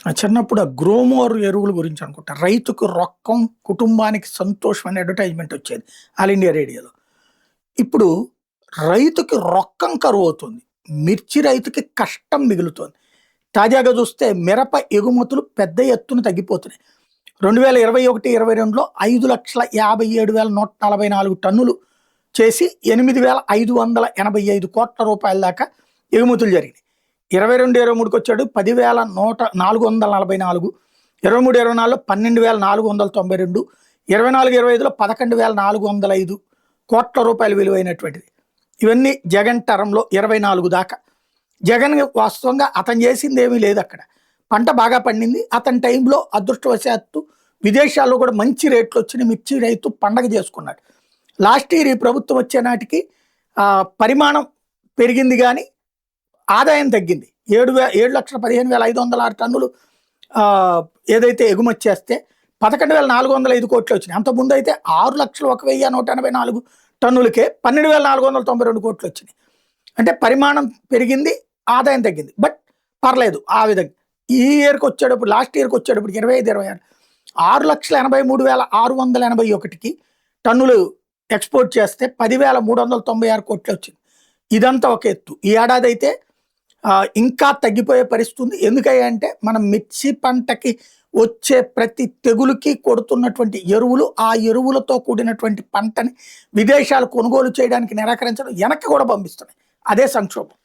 చిన్నప్పుడు ఆ గ్రోమోర్ ఎరువుల గురించి అనుకుంటా. రైతుకు రొక్కం, కుటుంబానికి సంతోషం అనే అడ్వర్టైజ్‌మెంట్ వచ్చేది ఆల్ ఇండియా రేడియోలో. ఇప్పుడు రైతుకి రొక్కం కరువవుతుంది. మిర్చి రైతుకి కష్టం మిగులుతోంది. తాజాగా చూస్తే మిరప ఎగుమతులు పెద్ద ఎత్తున తగ్గిపోతున్నాయి. 2021, 22లో 5,57,144 టన్నులు చేసి 8,585 కోట్ల రూపాయల దాకా ఎగుమతులు జరిగినాయి. 22, 23కి వచ్చాడు 10,444, 23, 24లో 12,492, 24, 25లో 11,405 కోట్ల రూపాయలు విలువైనటువంటిది. ఇవన్నీ జగన్ టర్మ్‌లో 24 దాకా. జగన్ వాస్తవంగా అతను చేసింది ఏమీ లేదు అక్కడ. పంట బాగా పండింది. అతని టైంలో అదృష్టవశాత్తు విదేశాల్లో కూడా మంచి రేట్లు వచ్చినాయి. మిర్చి రైతు పండగ చేసుకున్నాడు. లాస్ట్ ఇయర్ ఈ ప్రభుత్వం వచ్చే నాటికి పరిమాణం పెరిగింది కానీ ఆదాయం తగ్గింది. 7,15,506 టన్నులు ఏదైతే ఎగుమతి చేస్తే 11,405 కోట్లు వచ్చినాయి. అంతకుముందు అయితే 6,01,184 టన్నులకే 12,492 కోట్లు వచ్చినాయి. అంటే పరిమాణం పెరిగింది, ఆదాయం తగ్గింది. బట్ పర్లేదు ఆ విధంగా. ఈ ఇయర్కి వచ్చేటప్పుడు లాస్ట్ ఇయర్కి వచ్చేటప్పుడు 25, 26 6,83,681కి టన్నులు ఎక్స్పోర్ట్ చేస్తే 10,396 కోట్లు వచ్చింది. ఇదంతా ఒక ఎత్తు. ఈ ఏడాది అయితే ఇంకా తగ్గిపోయే పరిస్థితి ఉంది. ఎందుకంటే మనం మిర్చి పంటకి వచ్చే ప్రతి తెగులుకి కొడుతున్నటువంటి ఎరువులు, ఆ ఎరువులతో కూడినటువంటి పంటని విదేశాలు కొనుగోలు చేయడానికి నిరాకరించడం, వెనక్కి కూడా పంపిస్తున్నాయి. అదే సంక్షోభం.